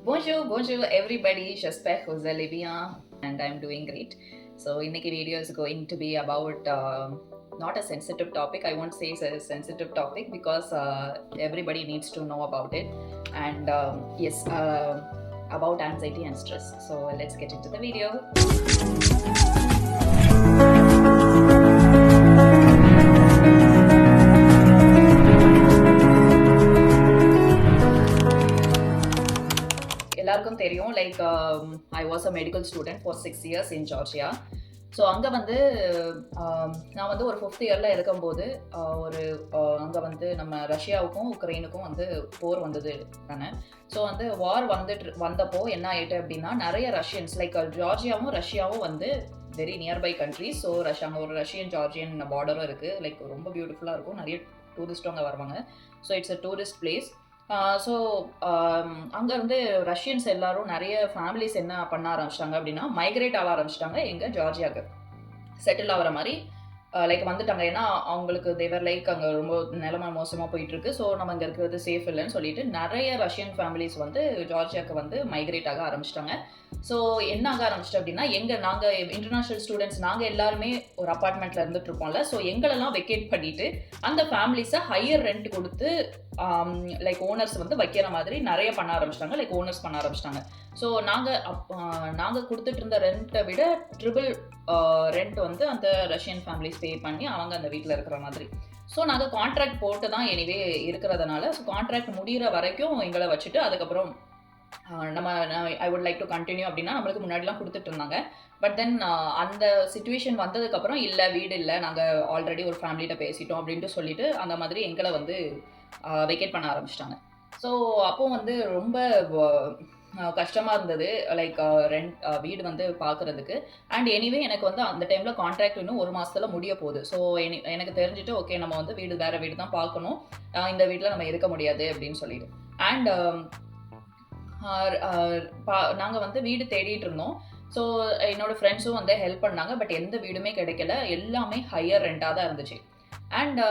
Bonjour everybody. J'espère que vous allez bien and I'm doing great. So, இன்னைக்கு video is going to be about not a sensitive topic. I won't say it's a sensitive topic because everybody needs to know about it. And yes, about anxiety and stress. So, let's get into the video. எல்லாருக்கும் தெரியும் like I was a medical student for 6 years in Georgia. So அங்கே வந்து நான் வந்து ஒரு 5th இயரில் இருக்கும்போது ஒரு அங்கே வந்து நம்ம ரஷ்யாவுக்கும் உக்ரைனுக்கும் வந்து போர் வந்தது தானே. ஸோ வந்து வார் வந்தப்போ என்ன ஆயிட்டு அப்படின்னா நிறைய ரஷ்யன்ஸ் லைக் ஜார்ஜியாவும் ரஷ்யாவும் வந்து வெரி நியர்பை கண்ட்ரிஸ். ஸோ அங்கே ஒரு ரஷ்யன் ஜார்ஜியன் பார்டரும் இருக்குது. லைக் ரொம்ப பியூட்டிஃபுல்லாக இருக்கும். நிறைய டூரிஸ்ட்டும் அங்கே வருவாங்க. So it's a tourist place. So அங்கே வந்து ரஷ்யன்ஸ் எல்லாரும் நிறைய ஃபேமிலிஸ் என்ன பண்ண ஆரம்பிச்சிட்டாங்க அப்படின்னா மைக்ரேட் ஆக ஆரம்பிச்சிட்டாங்க எங்கள் ஜார்ஜியாவுக்கு செட்டில் ஆகிற மாதிரி லைக் வந்துட்டாங்க. ஏன்னா அவங்களுக்கு தேவர் லைக் அங்கே ரொம்ப நிலைமை மோசமாக போயிட்டுருக்கு. ஸோ நம்ம இங்கே இருக்கிறது சேஃப் இல்லைன்னு சொல்லிட்டு நிறைய ரஷ்யன் ஃபேமிலிஸ் வந்து ஜார்ஜியாவுக்கு வந்து மைக்ரேட் ஆக ஆரம்பிச்சிட்டாங்க. ஸோ என்ன ஆக ஆரம்பிச்சிட்டு அப்படின்னா நாங்கள் இன்டர்நேஷ்னல் ஸ்டூடெண்ட்ஸ் நாங்கள் எல்லாருமே ஒரு அப்பார்ட்மெண்ட்டில் இருந்துட்டு இருப்போம்ல. ஸோ எங்களெல்லாம் வெக்கேட் பண்ணிட்டு அந்த ஃபேமிலிஸை ஹையர் ரெண்ட் கொடுத்து லைக் ஓனர்ஸ் வந்து வைக்கிற மாதிரி நிறைய பண்ண ஆரம்பிச்சிட்டாங்க. லைக் ஓனர்ஸ் பண்ண ஆரம்பிச்சிட்டாங்க. ஸோ நாங்கள் கொடுத்துட்டு இருந்த ரெண்ட்டை விட ட்ரிபிள் ரெண்ட் வந்து அந்த ரஷ்யன் ஃபேமிலிஸ் பே பண்ணி அவங்க அந்த வீட்டில் இருக்கிற மாதிரி. ஸோ நாங்கள் கான்ட்ராக்ட் போட்டு தான் எனிவே இருக்கிறதுனால ஸோ கான்ட்ராக்ட் முடிகிற வரைக்கும் எங்களை வச்சுட்டு அதுக்கப்புறம் நம்ம I would like to continue அப்படின்னா நம்மளுக்கு முன்னாடிலாம் கொடுத்துட்டு இருந்தாங்க. பட் தென் அந்த சுச்சுவேஷன் வந்ததுக்கப்புறம் இல்லை வீடு இல்லை நாங்கள் ஆல்ரெடி ஒரு ஃபேமிலிகிட்ட பேசிட்டோம் அப்படின்ட்டு சொல்லிட்டு அந்த மாதிரி எங்களை வந்து வெக்கேட் பண்ண ஆரம்பிச்சிட்டாங்க. ஸோ அப்போ வந்து ரொம்ப கஷ்டமாக இருந்தது லைக் வீடு வந்து பார்க்குறதுக்கு. அண்ட் எனிவே எனக்கு வந்து அந்த டைமில் கான்ட்ராக்ட் இன்னும் ஒரு மாதத்துல முடிய போகுது. ஸோ எனக்கு தெரிஞ்சுட்டு ஓகே நம்ம வந்து வேறு வீடு தான் பார்க்கணும், இந்த வீட்டில் நம்ம இருக்க முடியாது அப்படின்னு சொல்லிட்டு. அண்ட் நாங்கள் வந்து வீடு தேடிட்டு இருந்தோம். ஸோ என்னோடய ஃப்ரெண்ட்ஸும் வந்து ஹெல்ப் பண்ணாங்க. பட் எந்த வீடுமே கிடைக்கல, எல்லாமே ஹையர் ரெண்ட்டாக தான் இருந்துச்சு. அண்ட்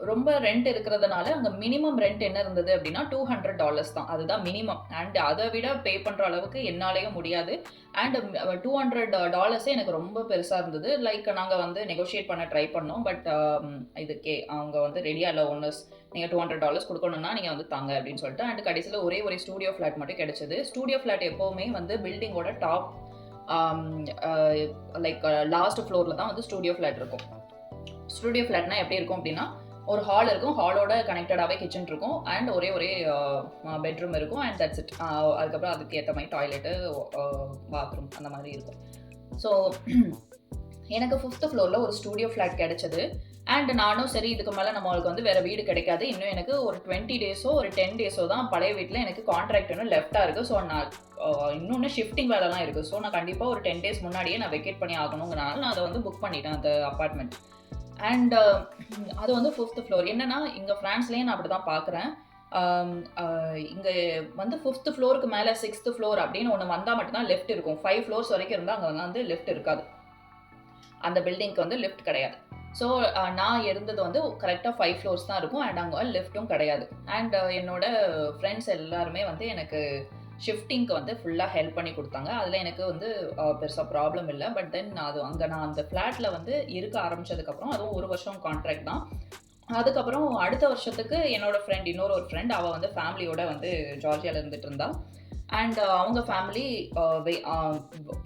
ரொம்ப ரெண்ட் இருக்கிறதுனால அங்கே மினிமம் ரெண்ட் என்ன இருந்தது அப்படின்னா $200 தான், அதுதான் மினிமம். அண்ட் அதை விட பே பண்ணுற அளவுக்கு என்னாலேயும் முடியாது. அண்ட் $200 எனக்கு ரொம்ப பெருசாக இருந்தது. லைக் நாங்கள் வந்து நெகோஷியேட் பண்ண ட்ரை பண்ணோம். பட் அவங்க வந்து ரெடியாக இல்லை ஓனர்ஸ், நீங்கள் $200 கொடுக்கணும்னா நீங்கள் வந்து தாங்க அப்படின்னு சொல்லிட்டு. அண்ட் கடைசியில் ஒரே ஸ்டூடியோ ஃப்ளாட் மட்டும் கிடைச்சது. ஸ்டூடியோ ஃப்ளாட் எப்போவுமே வந்து பில்டிங்கோட டாப் லைக் லாஸ்ட் ஃப்ளோரில் தான் வந்து ஸ்டூடியோ ஃப்ளாட் இருக்கும். ஸ்டூடியோ ஃப்ளாட்னா எப்படி இருக்கும் அப்படின்னா ஒரு ஹால் இருக்கும், ஹாலோட கனெக்டடாகவே கிச்சன் இருக்கும் அண்ட் ஒரே பெட்ரூம் இருக்கும் அண்ட் தட்ஸ் இட். அதுக்கப்புறம் அதுக்கு ஏற்ற மாதிரி டாய்லெட்டு, பாத்ரூம் அந்த மாதிரி இருக்கும். ஸோ எனக்கு 5th ஃப்ளோரில் ஒரு ஸ்டூடியோ ஃப்ளாட் கிடைச்சது. அண்ட் நானும் சரி இதுக்கு மேலே நம்மளுக்கு வந்து வேறு வீடு கிடைக்காது, இன்னும் எனக்கு ஒரு 20 டேஸோ ஒரு 10 டேஸோ தான் பழைய வீட்டில் எனக்கு கான்ட்ராக்ட் இன்னும் லெஃப்டாக இருக்குது. ஸோ நான் இன்னொன்று ஷிஃப்டிங் வேலைலாம் இருக்குது. ஸோ நான் கண்டிப்பாக ஒரு 10 டேஸ் முன்னாடியே நான் வெக்கேட் பண்ணி ஆகணுங்கிறனால நான் அதை வந்து புக் பண்ணிட்டேன் அந்த அப்பார்ட்மெண்ட். அண்ட் அது வந்து 5th ஃப்ளோர். என்னன்னா இங்கே ஃப்ரான்ஸ்லேயே நான் அப்படி தான் பார்க்குறேன். இங்கே வந்து 5th ஃப்ளோருக்கு மேலே 6th ஃப்ளோர் அப்படின்னு ஒன்று வந்தால் மட்டும்தான் லெஃப்ட் இருக்கும். 5 ஃப்ளோர்ஸ் வரைக்கும் இருந்தால் அங்கே வந்து லெஃப்ட் இருக்காது, அந்த பில்டிங்க்கு வந்து லெஃப்ட் கிடையாது. ஸோ நான் இருந்தது வந்து கரெக்டாக 5 ஃப்ளோர்ஸ் தான் இருக்கும் அண்ட் அங்கே லெஃப்ட்டும் கிடையாது. அண்ட் என்னோட ஃப்ரெண்ட்ஸ் எல்லாருமே வந்து எனக்கு ஷிஃப்டிங்க்கு வந்து ஃபுல்லாக ஹெல்ப் பண்ணி கொடுத்தாங்க. அதில் எனக்கு வந்து பெருசாக ப்ராப்ளம் இல்லை. பட் தென் நான் அந்த ஃப்ளாட்டில் வந்து இருக்க ஆரம்பித்ததுக்கப்புறம் அதுவும் 1 வருஷம் கான்ட்ராக்ட் தான். அதுக்கப்புறம் அடுத்த வருஷத்துக்கு என்னோட ஃப்ரெண்ட் இன்னொரு ஃப்ரெண்ட் அவள் வந்து ஃபேமிலியோட வந்து ஜார்ஜியாவில் இருந்துட்டு இருந்தா. அண்ட் அவங்க ஃபேமிலி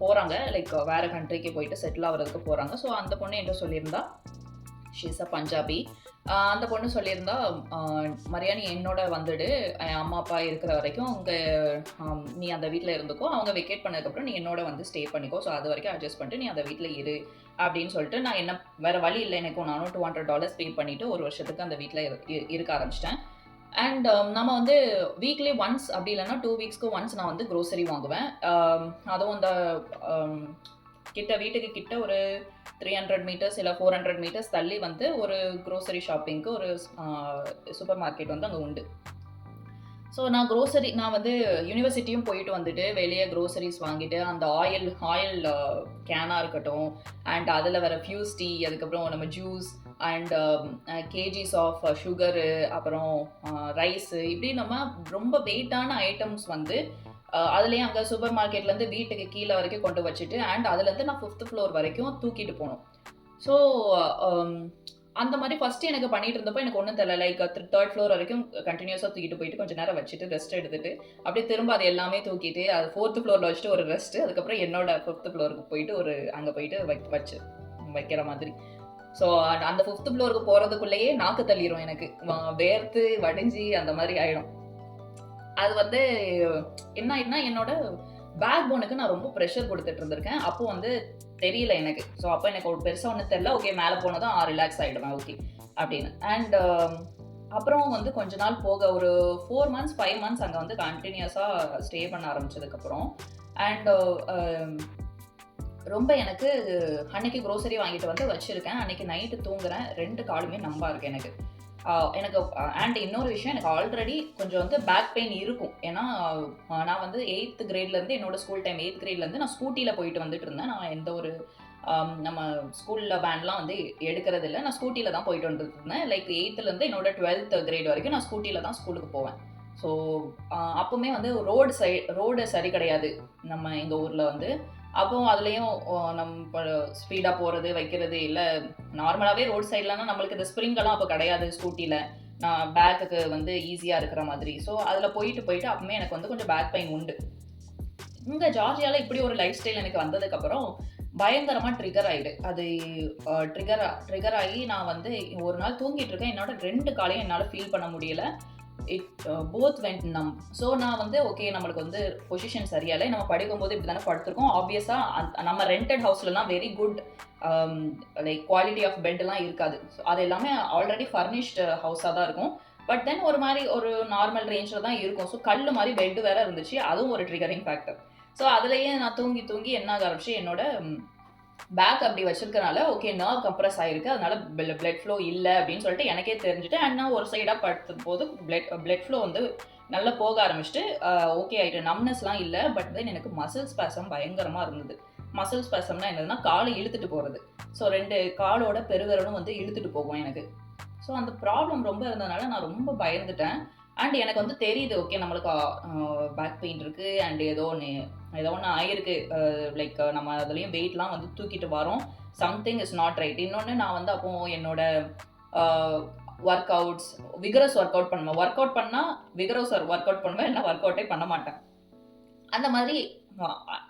போகிறாங்க லைக் வேறு கண்ட்ரிக்கு போயிட்டு செட்டில் ஆகிறதுக்கு போகிறாங்க. ஸோ அந்த பொண்ணு என்கிட்ட சொல்லியிருந்தா, ஷீஸ் அ பஞ்சாபி. அந்த பொண்ணு சொல்லியிருந்தா மரியாணி என்னோட வந்துடு, என் அம்மா அப்பா இருக்கிற வரைக்கும் நீ அந்த வீட்டில் இருந்துக்கோ, அவங்க வெக்கேட் பண்ணதுக்கப்புறம் நீ என்னோட வந்து ஸ்டே பண்ணிக்கோ, ஸோ அது வரைக்கும் அட்ஜஸ்ட் பண்ணிட்டு நீ அந்த வீட்டில் இரு அப்படின்னு சொல்லிட்டு நான் என்ன வேறு வழி இல்லை எனக்கும், நானும் $200 பே பண்ணிவிட்டு 1 வருஷத்துக்கு அந்த வீட்டில் இருக்க ஆரம்பிச்சிட்டேன். அண்ட் நம்ம வந்து வீக்லி ஒன்ஸ் அப்படி இல்லைன்னா 2 வீக்ஸ்க்கு ஒன்ஸ் நான் வந்து க்ரோசரி வாங்குவேன். அதுவும் அந்த வீட்டுக்கு கிட்ட ஒரு 300 மீட்டர்ஸ் இல்லை 400 மீட்டர்ஸ் தள்ளி வந்து ஒரு க்ரோசரி ஷாப்பிங்க்கு ஒரு சூப்பர் மார்க்கெட் வந்து அங்கே உண்டு. ஸோ நான் வந்து யூனிவர்சிட்டியும் போயிட்டு வந்துட்டு வெளியே க்ரோசரிஸ் வாங்கிட்டு அந்த ஆயில் கேனாக இருக்கட்டும் அண்ட் அதில் வர ஃபியூஸ் டீ, அதுக்கப்புறம் நம்ம juice, and KGs of sugar, அப்புறம் ரைஸு, இப்படி நம்ம ரொம்ப வெயிட்டான ஐட்டம்ஸ் வந்து அதுலேயும் அங்கே சூப்பர் மார்க்கெட்லேருந்து வீட்டுக்கு கீழே வரைக்கும் கொண்டு வச்சுட்டு அண்ட் அதுலேருந்து நான் 5th ஃப்ளோர் வரைக்கும் தூக்கிட்டு போகணும். ஸோ அந்த மாதிரி ஃபஸ்ட்டு எனக்கு பண்ணிட்டு இருந்தப்போ எனக்கு ஒன்றும் தெரியல. லைக் 3rd ஃப்ளோர் வரைக்கும் கண்டினியூஸாக தூக்கிட்டு போயிட்டு கொஞ்சம் நேரம் வச்சுட்டு ரெஸ்ட் எடுத்துட்டு அப்படியே திரும்ப அது எல்லாமே தூக்கிட்டு அது 4th ஃப்ளோரில் வச்சுட்டு ஒரு ரெஸ்ட்டு, அதுக்கப்புறம் என்னோட 5th ஃப்ளோருக்கு போயிட்டு அங்கே போயிட்டு வைக்கிற மாதிரி. ஸோ அந்த 5th ஃப்ளோருக்கு போகிறதுக்குள்ளேயே நாக்கு தள்ளிடும் எனக்கு, வேர்த்து வடிஞ்சு அந்த மாதிரி ஆயிடும். அது வந்து என்ன ஆயிடுனா என்னோட பேக் போனுக்கு நான் ரொம்ப ப்ரெஷர் கொடுத்துட்டு இருந்திருக்கேன். அப்போ வந்து தெரியல எனக்கு. ஸோ அப்போ எனக்கு ஒரு பெருசாக ஒன்றும் தெரியல. ஓகே, மேலே போனதும் ரிலாக்ஸ் ஆகிடுவேன் ஓகே அப்படின்னு. அண்ட் அப்புறம் வந்து கொஞ்ச நாள் போக ஒரு 4 months 5 months அங்கே வந்து கண்டினியூஸாக ஸ்டே பண்ண ஆரம்பிச்சதுக்கப்புறம் அண்ட் ரொம்ப எனக்கு அன்னைக்கு க்ரோசரி வாங்கிட்டு வந்து வச்சுருக்கேன். அன்னைக்கு நைட்டு தூங்குறேன், 2 காலுமே நம்பா இருக்குது எனக்கு. எனக்கு அண்ட் இன்னொரு விஷயம், எனக்கு ஆல்ரெடி கொஞ்சம் வந்து பேக் பெயின் இருக்கும். ஏன்னா நான் வந்து 8th கிரேட்லேருந்து என்னோட ஸ்கூல் டைம் 8th கிரேட்லேருந்து நான் ஸ்கூட்டியில் போயிட்டு வந்துட்டு இருந்தேன். நான் எந்த ஒரு நம்ம ஸ்கூலில் வேன்லாம் வந்து எடுக்கிறது இல்லை, நான் ஸ்கூட்டியில் தான் போயிட்டு வந்துட்டு இருந்தேன். லைக் 8th என்னோட 12th கிரேட் வரைக்கும் நான் ஸ்கூட்டியில் தான் ஸ்கூலுக்கு போவேன். ஸோ அப்போவுமே வந்து ரோடு சரி கிடையாது நம்ம இந்த ஊரில் வந்து. அப்போ அதுலேயும் நம்ம ஸ்பீடாக போகிறது வைக்கிறது இல்லை. நார்மலாகவே ரோட் சைட்லனா நம்மளுக்கு இந்த ஸ்ப்ரிங்கெல்லாம் அப்போ கிடையாது ஸ்கூட்டியில், நான் பேக்குக்கு வந்து ஈஸியாக இருக்கிற மாதிரி. ஸோ அதில் போயிட்டு அப்பவுமே எனக்கு வந்து கொஞ்சம் பேக் பெயின் உண்டு. இங்கே ஜார்ஜியாவில் இப்படி ஒரு லைஃப் ஸ்டைல் எனக்கு வந்ததுக்கப்புறம் பயங்கரமாக ட்ரிகர் ஆகிடு. அது ட்ரிகர் ஆகி நான் வந்து ஒரு நாள் தூங்கிட்டு இருக்கேன், என்னோட 2 காலையும் என்னால் ஃபீல் பண்ண முடியல. இட் போத் வெண்ட் நம். ஸோ நான் வந்து ஓகே, நம்மளுக்கு வந்து பொசிஷன் சரியாஇல்லை, நம்ம படிக்கும்போது இப்படி தானே படுத்துருக்கோம். ஆப்வியஸாக நம்ம ரெண்டட் ஹவுஸ்லலாம் very good like quality of பெட்லாம் இருக்காது. ஸோ அது எல்லாமே ஆல்ரெடி ஃபர்னிஷ்டு ஹவுஸாக தான் இருக்கும். பட் தென் ஒரு மாதிரி ஒரு நார்மல் ரேஞ்சில் தான் இருக்கும். ஸோ கல் மாதிரி பெட்டு வேறு இருந்துச்சு, அதுவும் ஒரு ட்ரிகரிங் ஃபேக்டர். ஸோ அதுலேயே நான் தூங்கி என்ன ஆக ஆரம்பிச்சு, என்னோட பேக் அப்படி வச்சிருக்கனால ஓகே நர்வ் கம்ப்ரஸ் ஆகிருக்கு, அதனால பிளட் ஃப்ளோ இல்லை அப்படின்னு சொல்லிட்டு எனக்கே தெரிஞ்சுட்டு அண்ட் நான் ஒரு சைடாக படுத்தும் போது பிளட் ஃப்ளோ வந்து நல்லா போக ஆரம்பிச்சுட்டு ஓகே ஆகிட்டு. நம்னஸ்லாம் இல்லை, பட் தென் எனக்கு மசில் ஸ்பாசம் பயங்கரமாக இருந்தது. மசில் ஸ்பாசம்னா என்னதுன்னா காலை இழுத்துட்டு போகிறது. ஸோ 2 காலோட பெருவிரலும் வந்து இழுத்துட்டு போகும் எனக்கு. ஸோ அந்த ப்ராப்ளம் ரொம்ப இருந்ததுனால நான் ரொம்ப பயந்துட்டேன். அண்ட் எனக்கு வந்து தெரியுது ஓகே நம்மளுக்கு பேக் பெயின் இருக்குது அண்ட் ஏதோ ஒன்று ஆயிருக்கு. லைக் நம்ம அதுலேயும் வெயிட்லாம் வந்து தூக்கிட்டு வரோம், சம்திங் இஸ் நாட் ரைட். இன்னொன்று நான் வந்து அப்போது என்னோட work outs vigorous work out பண்ணுவேன். ஒர்க் அவுட் பண்ணால் விகரஸ் ஒர்க் அவுட் பண்ணுவேன், இல்லை ஒர்க் அவுட்டே பண்ண மாட்டேன். அந்த மாதிரி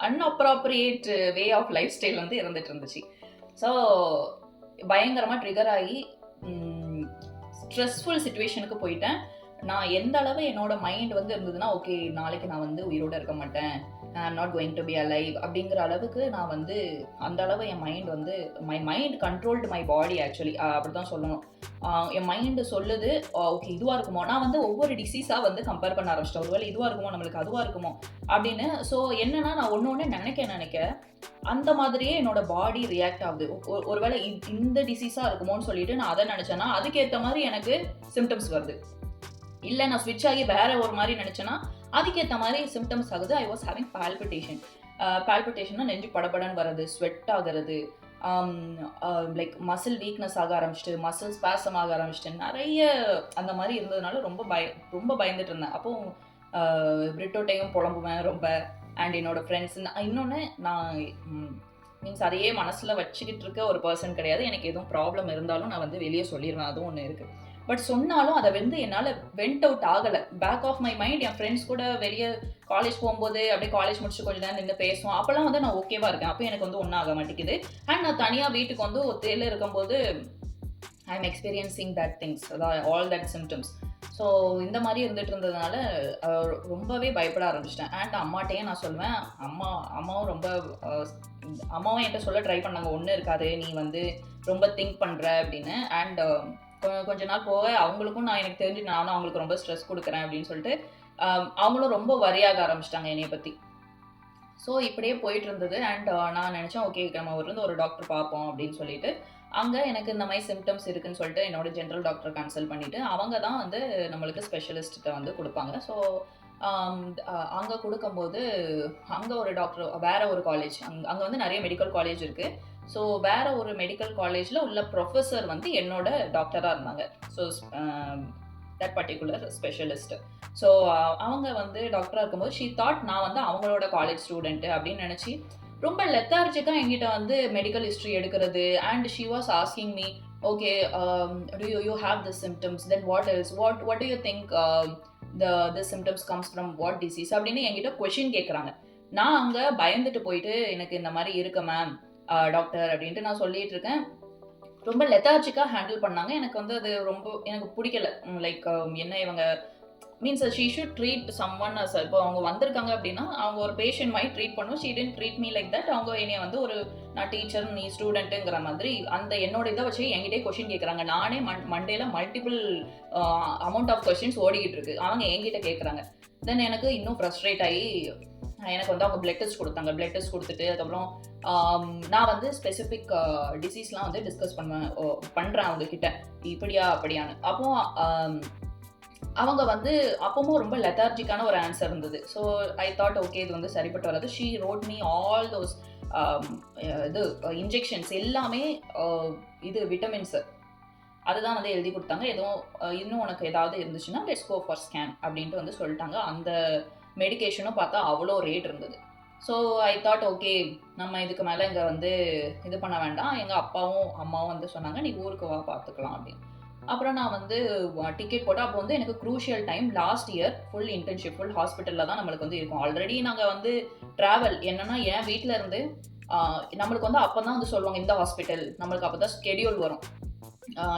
அன்அப்ராப்ரியேட் வே ஆஃப் லைஃப் ஸ்டைல் வந்து இருந்துட்டு இருந்துச்சு. ஸோ பயங்கரமாக ட்ரிகர் ஆகி ஸ்ட்ரெஸ்ஃபுல் சுச்சுவேஷனுக்கு போயிட்டேன். நான் எந்த அளவு என்னோட மைண்ட் வந்து இருந்ததுன்னா ஓகே நாளைக்கு நான் வந்து உயிரோட இருக்க மாட்டேன், I am not going to be alive அப்படிங்கிற அளவுக்கு நான் வந்து அந்த அளவு என் மைண்ட் வந்து my mind controlled my body actually அப்படி தான் சொல்லணும். என் மைண்டு சொல்லுது ஓகே இதுவாக இருக்குமோ. நான் வந்து ஒவ்வொரு டிசீஸாக வந்து கம்பேர் பண்ண ஆரம்பிச்சிட்டேன். ஒருவேளை இதுவாக இருக்குமோ, நம்மளுக்கு அதுவாக இருக்குமோ அப்படின்னு. ஸோ என்னன்னா நான் ஒன்று நினைக்க அந்த மாதிரியே என்னோட பாடி ரியாக்ட் ஆகுது. ஒருவேளை இந்த டிசீஸாக இருக்குமோன்னு சொல்லிட்டு நான் அதை நினச்சேன்னா அதுக்கேற்ற மாதிரி எனக்கு சிம்டம்ஸ் வருது. இல்லை நான் ஸ்விட்ச் ஆகி வேற ஒரு மாதிரி நினச்சேன்னா அதுக்கேற்ற மாதிரி சிம்டம்ஸ் ஆகுது. ஐ வாஸ் ஹேவிங் பால்பிட்டேஷன்னா நெஞ்சு படபடன்னு வர்றது, ஸ்வெட் ஆகிறது, லைக் மசில் வீக்னஸ் ஆக ஆரம்பிச்சிட்டு, மசில் ஸ்பாசம் ஆக ஆரம்பிச்சிட்டு, நிறைய அந்த மாதிரி இருந்ததுனால ரொம்ப பயந்துட்டு இருந்தேன். அப்போது பிரிட்டோட்டையும் புலம்புவேன் ரொம்ப. அண்ட் என்னோட ஃப்ரெண்ட்ஸ் இன்னொன்று நான் மீன்ஸ் அதையே மனசில் வச்சுக்கிட்டு இருக்க ஒரு பர்சன் கிடையாது. எனக்கு எதுவும் ப்ராப்ளம் இருந்தாலும் நான் வந்து வெளியே சொல்லிடுவேன், அதுவும் ஒன்று இருக்குது. பட் சொன்னாலும் அதை வந்து என்னால் வெண்ட் அவுட் ஆகலை. பேக் ஆஃப் மை மைண்ட் என் ஃப்ரெண்ட்ஸ் கூட வெளியே காலேஜ் போகும்போது அப்படியே காலேஜ் முடிச்சு கொஞ்சம் நேரம் நின்று பேசுவோம். அப்போல்லாம் வந்து நான் ஓகேவாக இருக்கேன். அப்போ எனக்கு வந்து ஒன்றும் ஆக மாட்டேங்குது. அண்ட் நான் தனியாக வீட்டுக்கு வந்து ஒத்தையில் இருக்கும்போது I am experiencing that things, அதான் ஆல் தட் சிம்டம்ஸ். ஸோ இந்த மாதிரி இருந்துட்டு இருந்ததுனால ரொம்பவே பயப்பட ஆரம்பிச்சிட்டேன். அண்ட் அம்மாட்டையும் நான் சொல்லுவேன், அம்மாவும் என்கிட்ட சொல்ல ட்ரை பண்ணாங்க, ஒன்றும் இருக்காது நீ வந்து ரொம்ப திங்க் பண்ணுற அப்படின்னு. அண்ட் கொஞ்ச நாள் போக அவங்களுக்கும் எனக்கு தெரிஞ்சு நானும் அவங்களுக்கு ரொம்ப ஸ்ட்ரெஸ் கொடுக்குறேன் அப்படின்னு சொல்லிட்டு அவங்களும் ரொம்ப வரியாக ஆரம்பிச்சிட்டாங்க என்னைய பற்றி. ஸோ இப்படியே போயிட்டு இருந்தது. அண்ட் நான் நினச்சேன் ஓகே நம்ம ஒரு டாக்டர் பார்ப்போம் அப்படின்னு சொல்லிட்டு அங்கே எனக்கு இந்த மாதிரி சிம்டம்ஸ் இருக்குன்னு சொல்லிட்டு என்னோட ஜென்ரல் டாக்டர் கன்சல்ட் பண்ணிவிட்டு அவங்க தான் வந்து நம்மளுக்கு ஸ்பெஷலிஸ்ட்டை வந்து கொடுப்பாங்க. ஸோ அங்கே கொடுக்கும்போது அங்கே ஒரு டாக்டர் வேற ஒரு காலேஜ், அங்கே வந்து நிறைய மெடிக்கல் காலேஜ் இருக்குது. ஸோ வேற ஒரு மெடிக்கல் காலேஜில் உள்ள ப்ரொஃபஸர் வந்து என்னோட டாக்டராக இருந்தாங்க. So that particular specialist. So அவங்க வந்து டாக்டராக இருக்கும்போது ஷீ தாட் நான் வந்து அவங்களோட காலேஜ் ஸ்டூடெண்ட்டு அப்படின்னு நினச்சி ரொம்ப லெத்தார்ஜிக்காக என்கிட்ட வந்து மெடிக்கல் ஹிஸ்ட்ரி எடுக்கிறது. And she was asking me, okay to you have this symptoms, then what else, what to you think the symptoms comes from what disease அப்படின்னு என்கிட்ட கொஷின் கேட்குறாங்க. நான் அங்கே பயந்துட்டு போயிட்டு எனக்கு இந்த மாதிரி இருக்கு மேம் டாக்டர் அப்படின்ட்டு நான் சொல்லிட்டு இருக்கேன். ரொம்ப லெத்தார்ஜிக்காக ஹேண்டில் பண்ணாங்க. எனக்கு வந்து அது ரொம்ப எனக்கு பிடிக்கல. லைக் என்ன இவங்க means she should treat someone us, இப்போ அவங்க வந்திருக்காங்க அப்படின்னா அவங்க ஒரு பேஷண்ட் மாதிரி ட்ரீட் பண்ணுவோம். She tend treat me like that. அவங்க என்னைய வந்து ஒரு நான் டீச்சர் நீ ஸ்டூடெண்ட்டுங்கிற மாதிரி அந்த என்னோட இதை வச்சு என்கிட்டே கொஷின் கேட்குறாங்க. நானே மண்டேல மல்டிபிள் அமௌண்ட் ஆஃப் கொஸ்டின்ஸ் ஓடிக்கிட்டு இருக்கு, அவங்க என்கிட்ட கேட்குறாங்க. தென் எனக்கு இன்னும் ஃப்ரஸ்ட்ரேட் ஆகி எனக்கு வந்து அவங்க பிளட் டெஸ்ட் கொடுத்தாங்க. பிளட் டெஸ்ட் கொடுத்துட்டு அதுக்கப்புறம் நான் வந்து ஸ்பெசிஃபிக் டிசீஸ்லாம் வந்து டிஸ்கஸ் பண்ணுறேன் அவங்க கிட்ட, இப்படியா அப்படியான்னு. அப்போ அவங்க வந்து அப்பவும் ரொம்ப லெத்தார்ஜிக்கான ஒரு ஆன்சர் இருந்தது. ஸோ ஐ தாட் ஓகே இது வந்து சரிப்பட்டு வராது. She road me all those இது இன்ஜெக்ஷன்ஸ் எல்லாமே இது விட்டமின்ஸு அதுதான் வந்து எழுதி கொடுத்தாங்க. எதுவும் இன்னும் உனக்கு ஏதாவது இருந்துச்சுன்னா லெட்ஸ் கோ ஃபார் ஸ்கேன் அப்படின்ட்டு வந்து சொல்லிட்டாங்க. அந்த மெடிக்கேஷனும் பார்த்தா அவ்வளோ ரேட் இருந்தது. ஸோ ஐ தாட் ஓகே நம்ம இதுக்கு மேலே இங்கே வந்து இது பண்ண வேண்டாம். எங்கள் அப்பாவும் அம்மாவும் வந்து சொன்னாங்க நீ ஊருக்கு வா பார்த்துக்கலாம் அப்படின்னு. அப்புறம் நான் வந்து டிக்கெட் போட்டேன். அப்போ வந்து எனக்கு crucial time last year full internship full ஹாஸ்பிட்டலில் தான் நம்மளுக்கு வந்து இருக்கும். ஆல்ரெடி நாங்கள் வந்து ட்ராவல் என்னென்னா என் வீட்டில் இருந்து நம்மளுக்கு வந்து அப்போ தான் வந்து சொல்லுவாங்க இந்த ஹாஸ்பிட்டல், நம்மளுக்கு அப்போ தான் ஸ்கெடியூல் வரும்,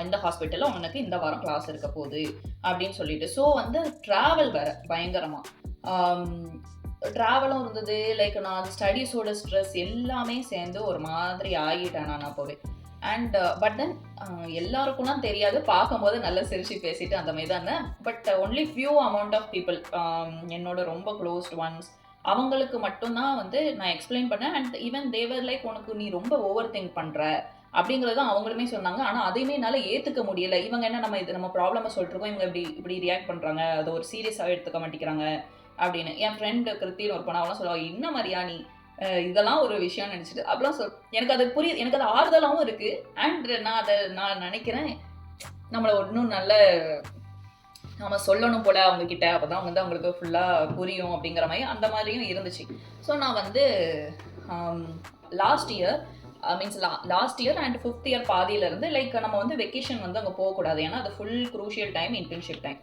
இந்த ஹாஸ்பிட்டலில் உனக்கு இந்த வாரம் கிளாஸ் இருக்க போகுது அப்படின்னு சொல்லிட்டு. ஸோ வந்து ட்ராவல் வேறு பயங்கரமாக ட்ராவலும் இருந்தது. லைக் நான் ஸ்டடீஸோட ஸ்ட்ரெஸ் எல்லாமே சேர்ந்து ஒரு மாதிரி ஆகிட்டேன் நான் அப்போவே. அண்ட் பட் தென் எல்லாருக்கும்லாம் தெரியாது, பார்க்கும்போது நல்லா சிரிச்சு பேசிட்டு அந்த மாதிரி தான் இருந்தேன். But only few amount of people என்னோட ரொம்ப க்ளோஸ்ட் ஒன்ஸ் அவங்களுக்கு மட்டும்தான் வந்து நான் எக்ஸ்பிளைன் பண்ணேன். அண்ட் ஈவன் தேவர் லைக் உனக்கு நீ ரொம்ப ஓவர் திங்க் பண்ணுற அப்படிங்கிறத அவங்களுமே சொன்னாங்க. ஆனால் அதையுமே என்னால் ஏற்றுக்க முடியலை. இவங்க என்ன நம்ம ப்ராப்ளமை சொல்லிட்டுருக்கோம், இவங்க இப்படி ரியாக்ட் பண்ணுறாங்க, அதை ஒரு சீரியஸாக எடுத்துக்க மாட்டேங்கிறாங்க அப்படின்னு. என் ஃப்ரெண்டு கிருத்தின்னு ஒரு பொண்ணு அவெல்லாம் சொல்லுவாங்க, என்ன மாதிரியா நீ இதெல்லாம் ஒரு விஷயம்னு நினச்சிட்டு அப்படிலாம் எனக்கு அது புரியுது, எனக்கு அது ஆறுதலாகவும் இருக்குது. அண்ட் நான் நினைக்கிறேன் நம்மளை இன்னும் நல்ல நம்ம சொல்லணும் போல அவங்கக்கிட்ட, அப்போ தான் வந்து அவங்களுக்கு ஃபுல்லாக புரியும் அப்படிங்கிற மாதிரி அந்த மாதிரியும் இருந்துச்சு. ஸோ நான் வந்து last year and 5th year பாதியிலேருந்து லைக் நம்ம வந்து வெக்கேஷன் வந்து அங்கே போகக்கூடாது. ஏன்னா அது full crucial time, internship time.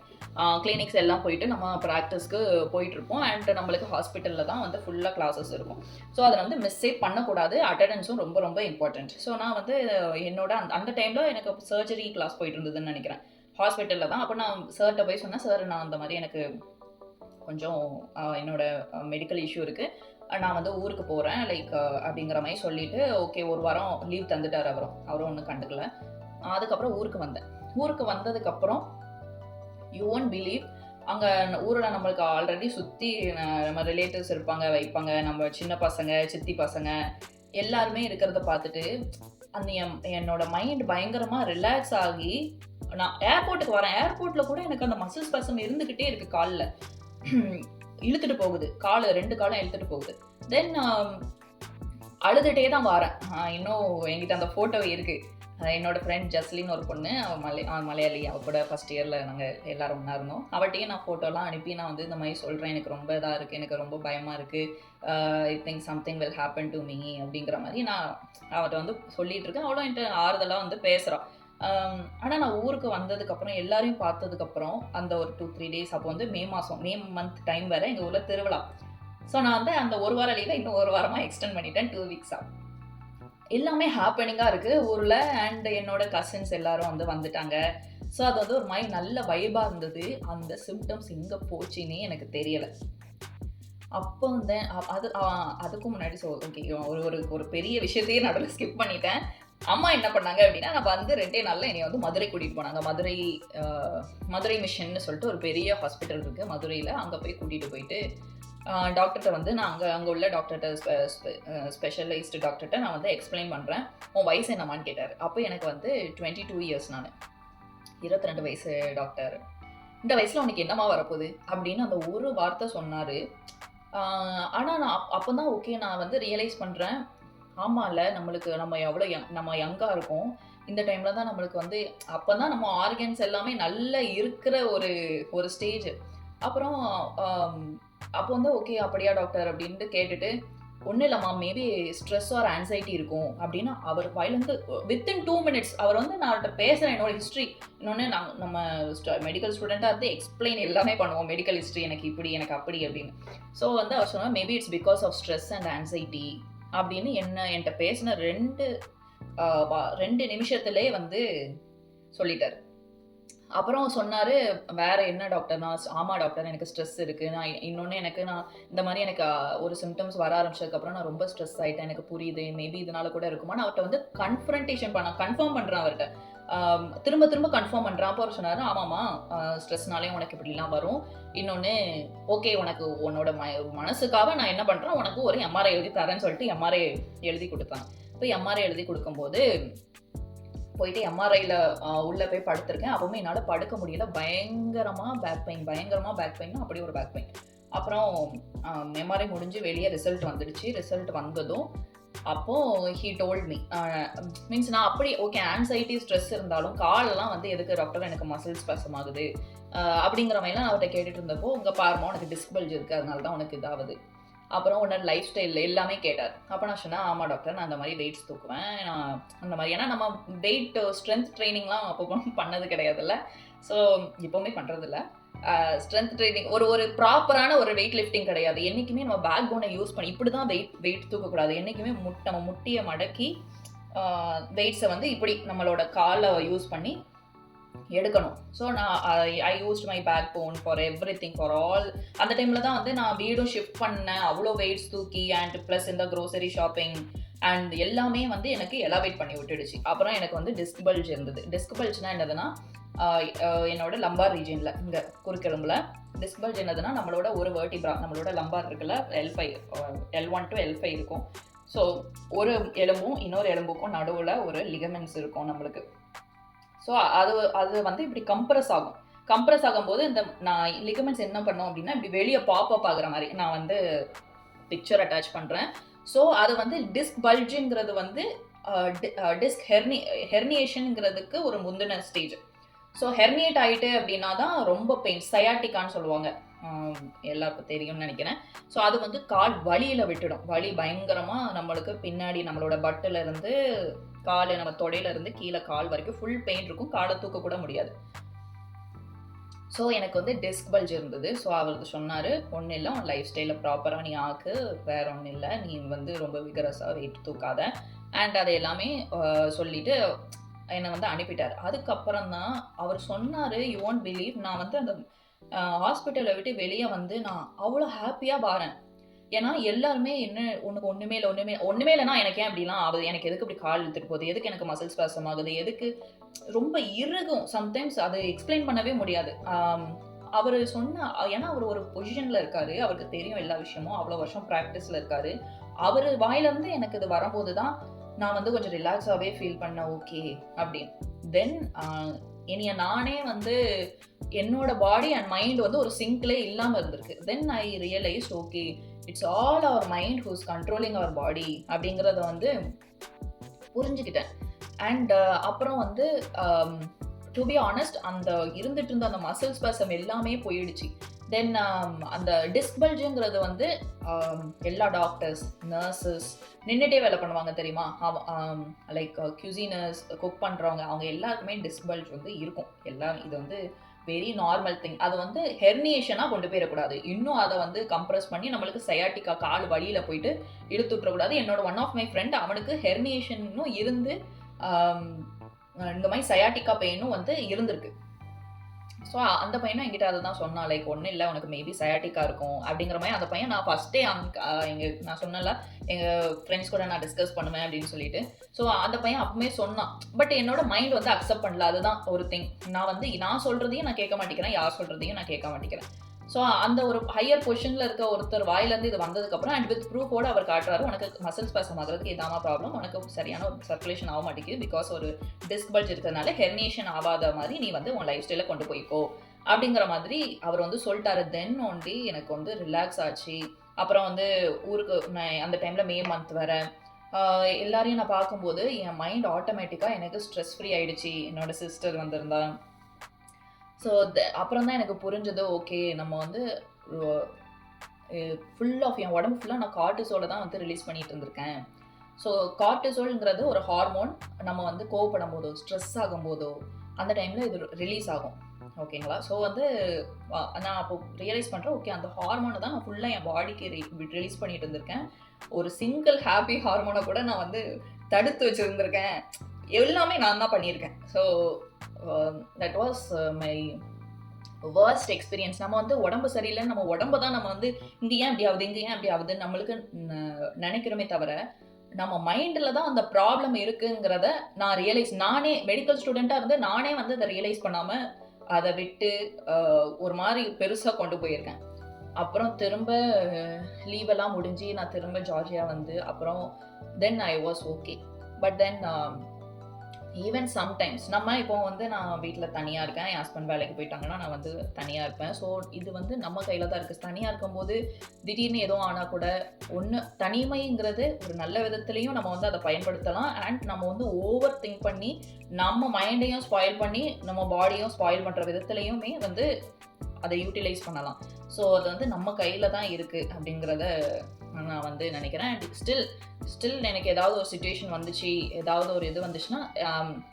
Clinics எல்லாம் போயிட்டு நம்ம ப்ராக்டிஸ்க்கு போயிட்டுருப்போம். அண்ட் நம்மளுக்கு ஹாஸ்பிட்டலில் தான் வந்து ஃபுல்லாக கிளாஸஸ் இருக்கும். ஸோ அதை வந்து மிஸ்ஸே பண்ணக்கூடாது. அட்டெண்டன்ஸும் ரொம்ப ரொம்ப இம்பார்ட்டன்ட். ஸோ நான் வந்து என்னோட அந்த டைமில் எனக்கு சர்ஜரி கிளாஸ் போயிட்டு இருந்ததுன்னு நினைக்கிறேன், ஹாஸ்பிட்டலில் தான். அப்போ நான் சார்கிட்ட போய் சொன்னேன், சார் நான் அந்த மாதிரி எனக்கு கொஞ்சம் என்னோட மெடிக்கல் இஷ்யூ இருக்குது, நான் வந்து ஊருக்கு போகிறேன் லைக் அப்படிங்கிற மாதிரி சொல்லிவிட்டு ஓகே ஒரு வாரம் லீவ் தந்துட்டார். அவரும் ஒன்றும் கண்டுக்கல. அதுக்கப்புறம் ஊருக்கு வந்ததுக்கப்புறம் யூ ஒன்ட் பிலீவ், அங்கே ஊரில் நம்மளுக்கு ஆல்ரெடி சுற்றி நம்ம ரிலேட்டிவ்ஸ் இருப்பாங்க, வைப்பாங்க, நம்ம சின்ன பசங்க சித்தி பசங்க எல்லாருமே இருக்கிறத பார்த்துட்டு அந்த என்னோட மைண்ட் பயங்கரமாக ரிலாக்ஸ் ஆகி நான் ஏர்போர்ட்டுக்கு வரேன். ஏர்போர்ட்டில் கூட எனக்கு அந்த மசில்ஸ் பசங்க இருந்துக்கிட்டே இருக்குது, காலில் இழுத்துட்டு போகுது, 2 காலும் இழுத்துட்டு போகுது. தென் அழுதுகிட்டே தான் வரேன். இன்னும் என்கிட்ட அந்த ஃபோட்டோ இருக்குது. என்னோட ஃப்ரெண்ட் ஜஸ்லின் ஒரு பொண்ணு, அவள் மலையாளி, அவள் கூட ஃபஸ்ட் இயரில் நாங்கள் எல்லோரும் ஒன்றா இருந்தோம். அவட்டையும் நான் ஃபோட்டோலாம் அனுப்பி நான் வந்து இந்த மாதிரி சொல்கிறேன், எனக்கு ரொம்ப இதாக இருக்குது, எனக்கு ரொம்ப பயமாக இருக்குது, I think something will happen to me அப்படிங்கிற மாதிரி நான் அவர்கிட்ட வந்து சொல்லிகிட்டு இருக்கேன். அவளும் என்கிட்ட ஆறுதலாக வந்து பேசுகிறான். ஆனால் நான் ஊருக்கு வந்ததுக்கப்புறம் எல்லாரையும் பார்த்ததுக்கப்புறம் அந்த ஒரு 2-3 டேஸ், அப்போ வந்து மே மந்த் டைம் வேறு எங்கள் ஊரில் திருவிழா. ஸோ நான் வந்து அந்த ஒரு வார லீவை இன்னும் ஒரு வாரமாக எக்ஸ்டெண்ட் பண்ணிட்டேன், 2 வீக்ஸாக. எல்லாமே ஹேப்பனிங்காக இருக்குது ஊரில். அண்ட் என்னோட கசின்ஸ் எல்லாரும் வந்து வந்துட்டாங்க. ஸோ அது வந்து ஒரு மாதிரி நல்ல வைபாக இருந்தது. அந்த சிம்டம்ஸ் எங்கே போச்சுன்னே எனக்கு தெரியலை. அப்போ வந்து அதுக்கும் முன்னாடி ஓகே ஒரு பெரிய விஷயத்தையே நடுவில் ஸ்கிப் பண்ணிட்டேன். அம்மா என்ன பண்ணாங்க அப்படின்னா, நான் வந்து 2 நாளில் என்னை வந்து மதுரை கூட்டிகிட்டு போனாங்க. மதுரை மிஷன்னு சொல்லிட்டு ஒரு பெரிய ஹாஸ்பிட்டல் இருக்குது மதுரையில். அங்கே போய் கூட்டிகிட்டு போயிட்டு டாக்டர்கிட்ட வந்து நான் அங்கே உள்ள டாக்டர்கிட்ட ஸ்பெஷலைஸ்டு டாக்டர்கிட்ட நான் வந்து எக்ஸ்பிளைன் பண்ணுறேன். உன் வயசு என்னம்மான்னு கேட்டார். அப்போ எனக்கு வந்து 22 இயர்ஸ், நான் 22 வயசு டாக்டர். இந்த வயசில் உனக்கு என்னம்மா வரப்போகுது அப்படின்னு அந்த ஒரு வார்த்தை சொன்னார். ஆனால் நான் அப்போ தான் ஓகே நான் வந்து ரியலைஸ் பண்ணுறேன், ஆமால நம்மளுக்கு நம்ம எவ்வளோ நம்ம யங்கா இருக்கோம். இந்த டைம்ல தான் நம்மளுக்கு வந்து அப்பதான் நம்ம ஆர்கன்ஸ் எல்லாமே நல்லா இருக்கிற ஒரு ஒரு ஸ்டேஜ். அப்புறம் அம் அப்போ வந்து ஓகே அப்படியா டாக்டர் அப்படின்ட்டு கேட்டுட்டு, ஒண்ணும் இல்லம்மா மேபி ஸ்ட்ரெஸ் ஆர் ஆங்ஸைட்டி இருக்கும் அப்படின்னு அவர் வாயிலருந்து வித்தின் 2 மினிட்ஸ் அவர் வந்து நான் அவர்ட்ட பேசுறேன் என்னோட ஹிஸ்டரி. இன்னொன்னு நம்ம மெடிக்கல் ஸ்டூடெண்ட்டா இருந்து எக்ஸ்பிளைன் எல்லாமே பண்ணுவோம். மெடிக்கல் ஹிஸ்டரி எனக்கு இப்படி, எனக்கு அப்படி அப்படின்னு. ஸோ வந்து அவர் சொன்னார் maybe it's because of stress and anxiety அப்படின்னு என்ட்ட பேசின 2 நிமிஷத்திலே வந்து சொல்லிட்டாரு. அப்புறம் சொன்னாரு, "வேற என்ன டாக்டர்?" "ஆமா டாக்டர் எனக்கு ஸ்ட்ரெஸ் இருக்கு. இன்னொன்னு நான் இந்த மாரி எனக்கு ஒரு சிம்ப்டம்ஸ் வர ஆரம்பிச்சதுக்கப்புறம் நான் ரொம்ப ஸ்ட்ரெஸ் ஆயிட்டேன். எனக்கு புரியுது. மேபி இதனால கூட இருக்குமான்னு" அவர்ட்ட வந்து கன்ஃபர்ம் பண்றேன் அவர்ட்ட. திரும்ப திரும்ப கன்ஃபார்ம் பண்றேன். அப்போ அவர் சொன்னாரு, "ஆமாம்மா ஸ்ட்ரெஸ்னாலே உனக்கு இப்படிலாம் வரும். இன்னொன்னு ஓகே உனக்கு உன்னோட மனசுக்காக நான் என்ன பண்றேன், உனக்கு ஒரு எம்ஆர்ஐ எழுதி தரேன்னு" சொல்லிட்டு எம்ஆர்ஐ எழுதி குடுத்தாங்க. இப்ப எம்ஆர்ஐ எழுதி குடுக்கும்போது போயிட்டு எம்ஆர்ஐல உள்ள போய் படுத்திருக்கேன். அப்பவுமே என்னால படுக்க முடியல. பயங்கரமா பேக் பெயின்னா அப்படி ஒரு பேக் பெயின். அப்புறம் எம்ஆர்ஐ முடிஞ்சு வெளிய ரிசல்ட் வந்துடுச்சு. ரிசல்ட் வந்ததும் அப்போ ஹி டோல்ட் மீ மீன்ஸ் நான் அப்படி ஓகே ஆங்ஸைட்டி, ஸ்ட்ரெஸ் இருந்தாலும் காலெல்லாம் வந்து எதுக்கு டாக்டர் எனக்கு மசில் ஸ்பாசம் ஆகுது அப்படிங்கிற மாதிரிலாம் நான் அவர்ட்ட கேட்டுட்டு இருந்தப்போ, "உங்க பாரும்மா உனக்கு டிஸ்க் பல்ஜ் இருக்கு. அதனால தான் உனக்கு இதாகுது." அப்புறம் உன்னோட லைஃப் ஸ்டைல் எல்லாமே கேட்டார். அப்போ நான் சொன்னேன், "ஆமா டாக்டர் நான் அந்த மாதிரி வெயிட்ஸ் தூக்குவேன். நான் அந்த மாதிரி ஏன்னா நம்ம வெயிட் ஸ்ட்ரென்த் ட்ரைனிங்லாம் அப்போ பண்ணது கிடையாதுல்ல. ஸோ இப்போவுமே பண்ணுறதில்ல. ஸ்ட்ரென்த் ட்ரைனிங் ஒரு ப்ராப்பரான ஒரு வெயிட் லிஃப்டிங் கிடையாது. என்றைக்குமே நம்ம பேக் போனை யூஸ் பண்ணி இப்படி தான் வெயிட் தூக்கக்கூடாது. என்றைக்குமே நம்ம முட்டியை மடக்கி வெயிட்ஸை வந்து இப்படி நம்மளோட காலை யூஸ் பண்ணி எடுக்கணும். ஸோ நான் I used my back phone for everything for all. அந்த டைமில் தான் வந்து நான் வீடும் ஷிஃப்ட் பண்ணேன். அவ்வளோ வெயிட்ஸ் தூக்கி அண்ட் ப்ளஸ் இந்த க்ரோசரி ஷாப்பிங் அண்ட் எல்லாமே வந்து எனக்கு எலாவேட் பண்ணி விட்டுடுச்சு. அப்புறம் எனக்கு வந்து டிஸ்க் பல்ஜ் இருந்தது. டிஸ்க் பல்ஜ்னா என்னதுன்னா என்னோட லம்பார் ரீஜியனில் இங்கே குறுக்கெலும்புல டிஸ்க் பல்ஜ் என்னதுன்னா நம்மளோட ஒரு வெர்டிப்ரா நம்மளோட லம்பார் இருக்குல்ல L5 L1 to L5 இருக்கும். ஸோ ஒரு எலும்பும் இன்னொரு எலும்புக்கும் நடுவில் ஒரு லிகமெண்ட்ஸ் இருக்கும் நம்மளுக்கு. ஸோ அது வந்து இப்படி கம்ப்ரஸ் ஆகும்போது இந்த நான் லிகமெண்ட்ஸ் என்ன பண்ணோம் அப்படின்னா இப்படி வெளியே பாப்அப் ஆகுற மாதிரி நான் வந்து பிக்சர் அட்டாச் பண்ணுறேன். ஸோ அது வந்து டிஸ்க் பல்ஜுங்கிறது வந்து டிஸ்க் ஹெர்னியேஷனுங்கிறதுக்கு ஒரு முந்தின ஸ்டேஜ். ஸோ ஹெர்னியேட் ஆகிட்டு அப்படின்னா தான் ரொம்ப பெயின், சயாட்டிக்கான்னு சொல்லுவாங்க, எல்லாருக்கும் தெரியும்னு நினைக்கிறேன். ஸோ அது வந்து கால் வலியில் விட்டுடும். வலி பயங்கரமாக நம்மளுக்கு பின்னாடி நம்மளோட பட்டில் இருந்து கால் நம்ம தொடையில இருந்து கீழே கால் வரைக்கும் ஃபுல் பெயின் இருக்கும். காலை தூக்க கூட முடியாது. ஸோ எனக்கு வந்து டிஸ்க் பல்ஜ் இருந்தது. ஸோ அவர் சொன்னார், "ஒன்றும் இல்லை, உன் லைஃப் ஸ்டைலில் ப்ராப்பராக நீ ஆக்கு, வேற ஒன்றும் இல்லை, நீ வந்து ரொம்ப விகரஸாக வெயிட் தூக்காத" அண்ட் அதை எல்லாமே சொல்லிட்டு என்னை வந்து அனுப்பிட்டார். அதுக்கப்புறம் தான் அவர் சொன்னார், யூ ஒன்ட் பிலீவ், நான் வந்து அந்த ஹாஸ்பிட்டலை விட்டு வெளியே வந்து நான் அவ்வளோ ஹாப்பியாக வாரேன். ஏன்னா எல்லாருமே என்ன உனக்கு ஒன்றுமே இல்லைன்னா எனக்கு ஏன் அப்படிலாம் ஆகுது, எனக்கு எதுக்கு இப்படி கால் இழுத்துட்டு போகுது, எதுக்கு எனக்கு மசில் ஸ்பாசம் ஆகுது, எதுக்கு ரொம்ப இறுகும், சம்டைம்ஸ் அது எக்ஸ்பிளைன் பண்ணவே முடியாது. அவர் சொன்ன ஏன்னா அவர் ஒரு பொசிஷனில் இருக்காரு, அவருக்கு தெரியும் எல்லா விஷயமும், அவ்வளோ வருஷம் ப்ராக்டிஸில் இருக்காரு. அவர் வாயிலேருந்து எனக்கு இது வரும்போது தான் நான் வந்து கொஞ்சம் ரிலாக்ஸாகவே ஃபீல் பண்ணேன், ஓகே அப்படின்னு. தென் என்னைய நானே வந்து என்னோட பாடி அண்ட் மைண்ட் வந்து ஒரு சிங்க்லே இல்லாமல் இருந்திருக்கு. Then I realised okay it's all our mind who's controlling our body அப்படிங்கிறத வந்து புரிஞ்சுக்கிட்டேன். அண்ட் அப்புறம் வந்து டு பி ஆனஸ்ட் அந்த இருந்துட்டு இருந்த அந்த மசில் ஸ்பாசம் எல்லாமே போயிடுச்சு. தென் அந்த டிஸ்க் பல்ஜுங்கிறது வந்து எல்லா டாக்டர்ஸ், நர்சஸ் நின்றுட்டே வேலை பண்ணுவாங்க தெரியுமா, லைக் கியூசினர்ஸ், குக் பண்ணுறவங்க, அவங்க எல்லாருக்குமே டிஸ்க் பல்ஜ் வந்து இருக்கும். இது வந்து வெரி நார்மல் திங். அது வந்து ஹெர்னியேஷனாக கொண்டு போயிடக்கூடாது. இன்னும் அதை வந்து கம்ப்ரெஸ் பண்ணி நம்மளுக்கு சயாட்டிக்கா கால் வழியில் போயிட்டு இழுத்து விட்டுறக்கூடாது. என்னோட ஒன் ஆஃப் மை ஃப்ரெண்ட் அவனுக்கு ஹெர்னியேஷனும் இருந்து இந்த மாதிரி சயாட்டிக்கா பெயினும் வந்து இருந்திருக்கு. ஸோ அந்த பையனும் என்கிட்ட அதை தான் சொன்னான், லைக் ஒன்றும் இல்லை உனக்கு மேபி சயாட்டிக்கா இருக்கும் அப்படிங்கிற மாதிரி. அந்த பையன் நான் ஃபஸ்ட்டே நான் சொன்னல எங்கள் ஃப்ரெண்ட்ஸ் கூட நான் டிஸ்கஸ் பண்ணுவேன் அப்படின்னு சொல்லிட்டு. ஸோ அந்த பையன் அப்பவுமே சொன்னான். பட் என்னோட மைண்ட் வந்து அக்செப்ட் பண்ணல. அதுதான் ஒரு திங். நான் சொல்கிறதையும் நான் கேட்க மாட்டேங்கிறேன், யார் சொல்கிறதையும் நான் கேட்க மாட்டேங்கிறேன். ஸோ அந்த ஒரு ஹையர் பொசிஷனில் இருக்க ஒருத்தர் வாயிலேருந்து இது வந்ததுக்கப்புறம் அண்ட் வித் ப்ரூஃபோட அவர் காட்டுறாரு, உனக்கு மசில் ஸ்பாசம் ஆகிறதுக்கு இதான ப்ராப்ளம், உனக்கு சரியான ஒரு சர்க்குலேஷன் ஆக மாட்டேங்குது, பிகாஸ் ஒரு டிஸ்க் பல்ஜ் இருக்கிறதுனால ஹெர்னியேஷன் ஆகாத மாதிரி நீ வந்து உன் லைஃப் ஸ்டைலில் கொண்டு போய்க்கோ அப்படிங்கிற மாதிரி அவர் வந்து சொல்லிட்டாரு. தென் ஒன்லி எனக்கு வந்து ரிலாக்ஸ் ஆச்சு. அப்புறம் வந்து ஊருக்கு நான் அந்த டைமில் மே மந்த் வேறு, எல்லாரையும் நான் பார்க்கும்போது என் மைண்ட் ஆட்டோமேட்டிக்காக எனக்கு ஸ்ட்ரெஸ் ஃப்ரீ ஆயிடுச்சு. என்னோட சிஸ்டர் வந்திருந்தா. ஸோ அப்புறம் தான் எனக்கு புரிஞ்சது, ஓகே நம்ம வந்து ஃபுல் ஆஃப் என் உடம்பு ஃபுல்லாக நான் கார்டிசோலை தான் வந்து ரிலீஸ் பண்ணிட்டு இருந்திருக்கேன். ஸோ கார்டிசோல்ங்கிறது ஒரு ஹார்மோன். நம்ம வந்து கோவப்படும் போதோ ஸ்ட்ரெஸ் ஆகும் போதோ அந்த டைமில் இது ரிலீஸ் ஆகும். ஓகேங்களா? ஸோ வந்து நான் அப்போ ரியலைஸ் பண்ணுறேன், ஓகே அந்த ஹார்மோனை தான் நான் ஃபுல்லாக என் பாடிக்கு ரிலீஸ் பண்ணிட்டு இருந்திருக்கேன். ஒரு சிங்கிள் ஹாப்பி ஹார்மோனை கூட நான் வந்து தடுத்து வச்சுருந்துருக்கேன். எல்லாமே நான் தான் பண்ணியிருக்கேன். So that was my worst experience. நம்ம வந்து உடம்பு சரியில்லைன்னு நம்ம உடம்பு தான் நம்ம வந்து இங்கே ஏன் இப்படி ஆகுது, இங்கே ஏன் இப்படி ஆகுது நம்மளுக்கு நினைக்கிறோமே தவிர, நம்ம மைண்டில் தான் அந்த ப்ராப்ளம் இருக்குங்கிறத நான் ரியலைஸ், நானே மெடிக்கல் ஸ்டூடெண்ட்டாக இருந்து நானே வந்து அதை ரியலைஸ் பண்ணாமல் அதை விட்டு ஒரு மாதிரி பெருசாக கொண்டு போயிருக்கேன். அப்புறம் திரும்ப லீவெல்லாம் முடிஞ்சு நான் திரும்ப ஜார்ஜியா வந்து அப்புறம் then I was okay. But then even sometimes நம்ம இப்போ வந்து நான் வீட்டில் தனியாக இருக்கேன், என் ஹஸ்பண்ட் வேலைக்கு போயிட்டாங்கன்னா நான் வந்து தனியாக இருப்பேன். ஸோ இது வந்து நம்ம கையில் தான் இருக்குது. தனியாக இருக்கும்போது திடீர்னு எதுவும் ஆனால் கூட ஒன்று, தனிமைங்கிறது ஒரு நல்ல விதத்துலேயும் நம்ம வந்து அதை பயன்படுத்தலாம். அண்ட் நம்ம வந்து ஓவர் திங்க் பண்ணி நம்ம மைண்டையும் ஸ்பாயில் பண்ணி நம்ம பாடியும் ஸ்பாயில் பண்ணுற விதத்துலேயுமே வந்து அதை யூட்டிலைஸ் பண்ணலாம். ஸோ அது வந்து நம்ம கையில் தான் இருக்குது அப்படிங்கிறத நான் வந்து நினைக்கிறேன். அண்ட் ஸ்டில் எனக்கு ஏதாவது ஒரு சுச்சுவேஷன் வந்துச்சு, ஏதாவது ஒரு இது வந்துச்சுன்னா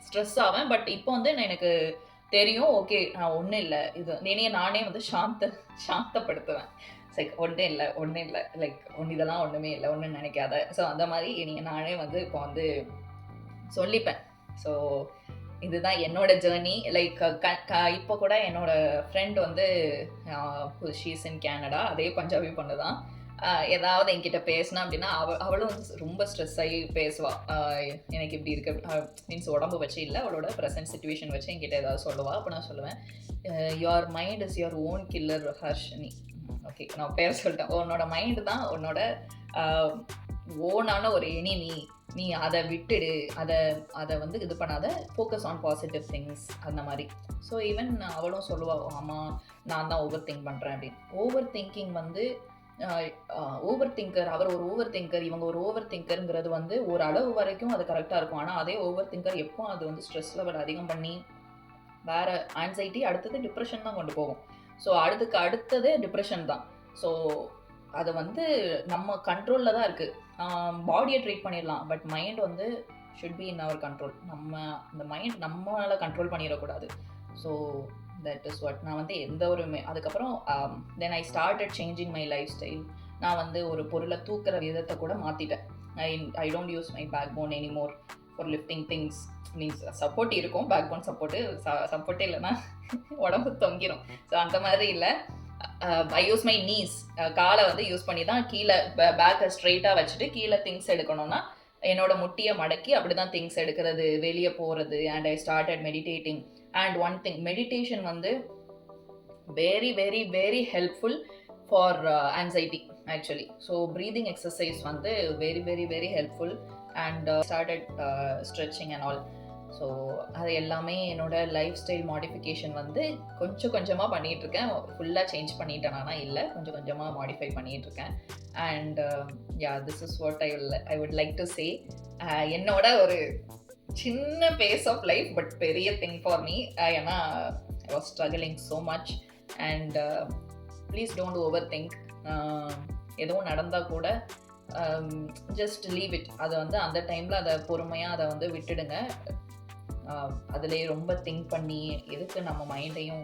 ஸ்ட்ரெஸ் ஆவேன். பட் இப்போ வந்து எனக்கு தெரியும், ஓகே நான் ஒன்றும் இல்லை, இது என்னையே நானே வந்து சாந்தப்படுத்துவேன். லைக் ஒன்றும் இல்லை லைக் இதெல்லாம் ஒன்றுமே இல்லை, ஒன்றும் நினைக்காத. ஸோ அந்த மாதிரி என்னைய நானே வந்து இப்போ வந்து சொல்லிப்பேன். ஸோ இதுதான் என்னோட ஜேர்னி. லைக் இப்போ கூட என்னோட ஃப்ரெண்ட் வந்து ஷீஸ் இன் கேனடா, அதே பஞ்சாபி பொண்ணு தான். ஏதாவது என்கிட்ட பேசினா அப்படின்னா அவளும் ரொம்ப ஸ்ட்ரெஸ் ஆகி பேசுவாள். எனக்கு இப்படி இருக்கு மீன்ஸ் உடம்பு வச்சு இல்லை, அவளோட ப்ரெசன்ட் சுச்சுவேஷன் வச்சு என்கிட்ட ஏதாவது சொல்லுவாள். அப்போ நான் சொல்லுவேன், your mind is your own killer Harshini. Okay, நான் பேர் சொல்லிட்டேன். உன்னோட மைண்டு தான் உன்னோட ஓனான ஒரு எனிமி. நீ அதை விட்டுடு, அதை வந்து இது பண்ணாத, ஃபோக்கஸ் ஆன் பாசிட்டிவ் திங்ஸ் அந்த மாதிரி. ஸோ ஈவன் அவளும் சொல்லுவாள், ஆமாம் நான் தான் ஓவர் திங்க் பண்ணுறேன் அப்படின்னு. ஓவர் திங்கிங் வந்து ஓவர் திங்கர், அவர் ஒரு ஓவர் திங்கர், இவங்க ஒரு ஓவர் திங்கருங்கிறது வந்து ஒரு அளவு வரைக்கும் அது கரெக்டாக இருக்கும். ஆனால் அதே ஓவர் திங்கர் எப்போ அது வந்து ஸ்ட்ரெஸ் லெவல் அதிகம் பண்ணி வேறு ஆன்சைட்டி, அடுத்தது டிப்ரெஷன் தான் கொண்டு போகும். ஸோ அடுத்தது டிப்ரெஷன் தான். ஸோ அது வந்து நம்ம கண்ட்ரோலில் தான் இருக்குது. பாடியை ட்ரீட் பண்ணிடலாம், பட் மைண்ட் வந்து should be in our control. நம்ம அந்த மைண்ட் நம்மளால் கண்ட்ரோல் பண்ணிடக்கூடாது. ஸோ தட் இஸ் வாட் நான் வந்து எந்த ஒரு அதுக்கப்புறம் then I started changing my lifestyle. நான் வந்து ஒரு பொருளை தூக்குற விதத்தை கூட மாற்றிட்டேன். I don't use my back phone anymore for lifting things. Means support இருக்கும், பேக் போன் சப்போர்ட்டே இல்லைன்னா உடம்பு தொங்கிடும். ஸோ அந்த மாதிரி இல்லை. ஐ யூஸ் மை நீஸ், காலை வந்து யூஸ் பண்ணி தான் கீழே பேக்கை ஸ்ட்ரெயிட்டாக வச்சுட்டு கீழே திங்ஸ் எடுக்கணும்னா என்னோட முட்டியை மடக்கி அப்படி தான் திங்ஸ் எடுக்கிறது, வெளியே போகிறது. And I started meditating. And one thing, meditation வந்து very very very helpful for anxiety actually. So breathing exercise வந்து very very very helpful. And started stretching and all. So அது எல்லாமே என்னோட லைஃப் ஸ்டைல் மாடிஃபிகேஷன் வந்து கொஞ்சம் கொஞ்சமாக பண்ணிகிட்ருக்கேன். ஃபுல்லாக சேஞ்ச் பண்ணிட்டேனா இல்லை, கொஞ்சம் கொஞ்சமாக மாடிஃபை பண்ணிகிட்ருக்கேன். And this is what I would like to say. என்னோட ஒரு சின்ன பேஸ் ஆஃப் லைஃப், பட் பெரிய திங் ஃபார் மீ. ஏன்னா I was struggling so much. And please don't over think. எதுவும் நடந்தால் கூட ஜஸ்ட் லீவ் இட். அதை வந்து அந்த டைமில் அதை பொறுமையாக அதை வந்து விட்டுடுங்க. அதிலே ரொம்ப திங்க் பண்ணி எதுக்கு நம்ம மைண்டையும்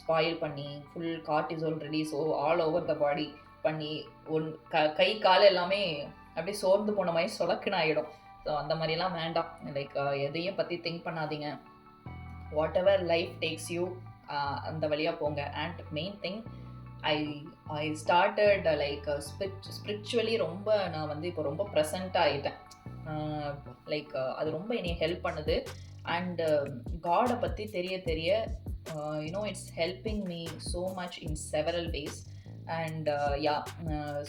ஸ்பாயில் பண்ணி full cortisol release all over the body பண்ணி கை கால் எல்லாமே அப்படியே சோர்ந்து போன மாதிரி சொலக்குன்னு ஆகிடும். ஸோ அந்த மாதிரிலாம் வேண்டாம். லைக் எதையும் பற்றி திங்க் பண்ணாதீங்க. What ever life tax you அந்த வழியாக போங்க. And main thing, I started like spiritually ரொம்ப நான் வந்து இப்போ ரொம்ப ப்ரெசண்ட்டாக ஆகிட்டேன். லைக் அது ரொம்ப என்னை ஹெல்ப் பண்ணுது. அண்ட் காடை பற்றி தெரிய you know it's helping me so much in several ways. And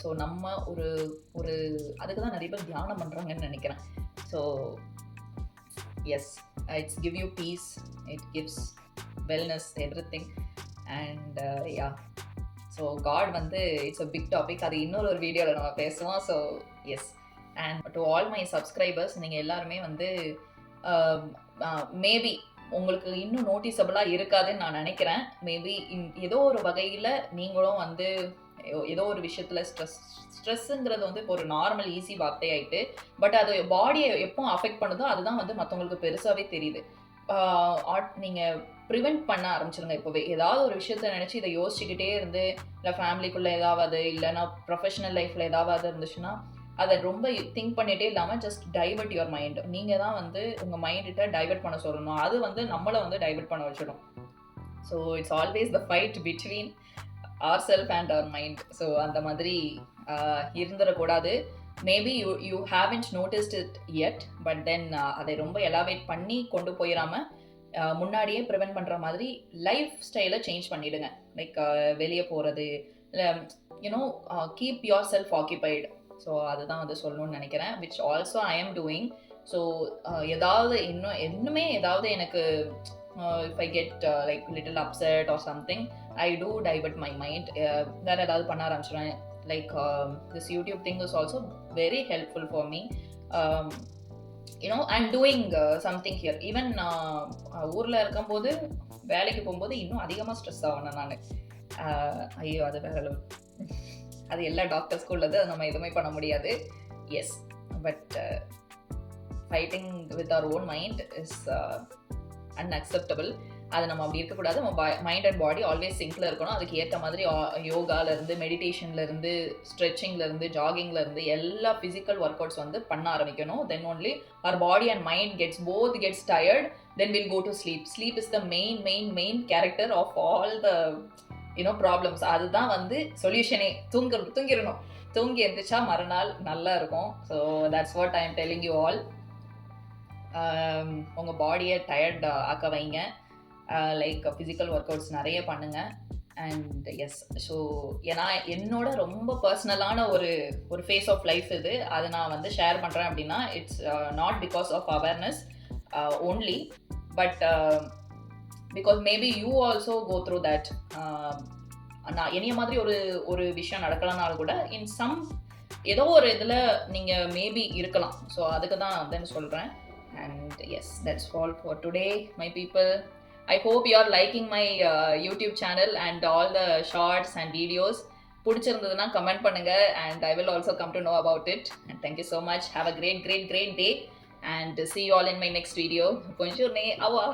so நம்ம ஒரு அதுக்கு தான் நிறைய பேர் தியானம் பண்ணுறாங்கன்னு நினைக்கிறேன். So yes, it's give you peace, it gives wellness, everything. And so God வந்து இட்ஸ் அ பிக் டாபிக். அது இன்னொரு வீடியோவில் நம்ம பேசுவோம். So yes, and to all my subscribers, நீங்கள் எல்லாருமே வந்து மேபி உங்களுக்கு இன்னும் நோட்டீஸபிளாக இருக்காதுன்னு நான் நினைக்கிறேன். மேபி ஏதோ ஒரு வகையில் நீங்களும் வந்து ஏதோ ஒரு விஷயத்தில் ஸ்ட்ரெஸ்ஸுங்கிறது வந்து இப்போ ஒரு நார்மல் ஈஸி வார்த்தை ஆயிட்டு, பட் அது பாடியை எப்போ அஃபெக்ட் பண்ணுதோ அதுதான் வந்து மற்றவங்களுக்கு பெருசாகவே தெரியுது. நீங்கள் ப்ரிவெண்ட் பண்ண ஆரம்பிச்சிருங்க இப்போவே. ஏதாவது ஒரு விஷயத்த நினச்சி இதை யோசிச்சுக்கிட்டே இருந்து, இல்லை ஃபேமிலிக்குள்ளே ஏதாவது, இல்லைன்னா ப்ரொஃபஷனல் லைஃப்பில் ஏதாவது இருந்துச்சுன்னா அதை ரொம்ப திங்க் பண்ணிகிட்டே இல்லாமல் ஜஸ்ட் டைவர்ட் யுவர் மைண்ட். நீங்கள் தான் வந்து உங்கள் மைண்ட்கிட்ட டைவர்ட் பண்ண சொல்லணும். அது வந்து நம்மளை வந்து டைவர்ட் பண்ண வச்சிடும். So it's always the fight between our self and our mind. So அந்த மாதிரி இருந்துடக்கூடாது. Maybe you haven't noticed it yet, but then அதை ரொம்ப எலாவேட் பண்ணி கொண்டு போயிடாமல் முன்னாடியே ப்ரிவென்ட் பண்ணுற மாதிரி லைஃப் ஸ்டைலை சேஞ்ச் பண்ணிவிடுங்க. லைக் வெளியே போகிறது, இல்லை you know keep your self occupied. So அதுதான் வந்து சொல்லணும்னு நினைக்கிறேன், which also I am doing. So ஏதாவது இன்னுமே ஏதாவது எனக்கு if I get like little upset or something, I do divert my mind. வேற ஏதாவது பண்ண ஆரம்பிச்சிடுவேன். Like this YouTube thing is also very helpful for me. You know, I'm doing something here. Even ஊரில் இருக்கும்போது வேலைக்கு போகும்போது இன்னும் அதிகமாக ஸ்ட்ரெஸ் ஆகணும் நான். ஐயோ அது வேற, அது எல்லா டாக்டர்ஸ்க்கும் உள்ளது, அது நம்ம எதுவுமே பண்ண முடியாது. Yes, but fighting with our own mind is unacceptable. அது நம்ம அப்படி இருக்கக்கூடாது. நம்ம mind and body always single இருக்கணும். அதுக்கு ஏற்ற மாதிரி யோகாலேருந்து, மெடிடேஷன்லேருந்து, ஸ்ட்ரெச்சிங்லேருந்து, ஜாகிங்லேருந்து எல்லா ஃபிசிக்கல் ஒர்க் அவுட்ஸ் வந்து பண்ண ஆரம்பிக்கணும். Then only our body and mind gets tired, then we'll go to sleep. Sleep is the main character of all the problems. அதுதான் வந்து சொல்யூஷனே. தூங்கிடணும். தூங்கி எந்திரிச்சா மறுநாள் நல்லா இருக்கும். So that's what I am telling you all. உங்கள் பாடியை டயர்ட் ஆக்க வைங்க. லைக் ஃபிசிக்கல் ஒர்க் அவுட்ஸ் நிறைய பண்ணுங்கள். அண்ட் எஸ், ஸோ ஏன்னா என்னோட ரொம்ப பர்சனலான ஒரு ஃபேஸ் ஆஃப் லைஃப் இது. அதை நான் வந்து ஷேர் பண்ணுறேன் அப்படின்னா it's not because of awareness only, but because maybe you also go through that. நான் என்னைய மாதிரி ஒரு விஷயம் நடக்கலனாலும் கூட இன் சம் ஏதோ ஒரு இதில் நீங்கள் மேபி இருக்கலாம். ஸோ அதுக்கு தான் வந்து சொல்கிறேன். And yes, that's all for today, my people. I hope you are liking my YouTube channel and all the shorts and videos. பிடிச்சிருந்ததுன்னா கமெண்ட் பண்ணுங்க, and I will also come to know about it. And thank you so much. Have a great day, and see you all in my next video. Bonjour, au revoir.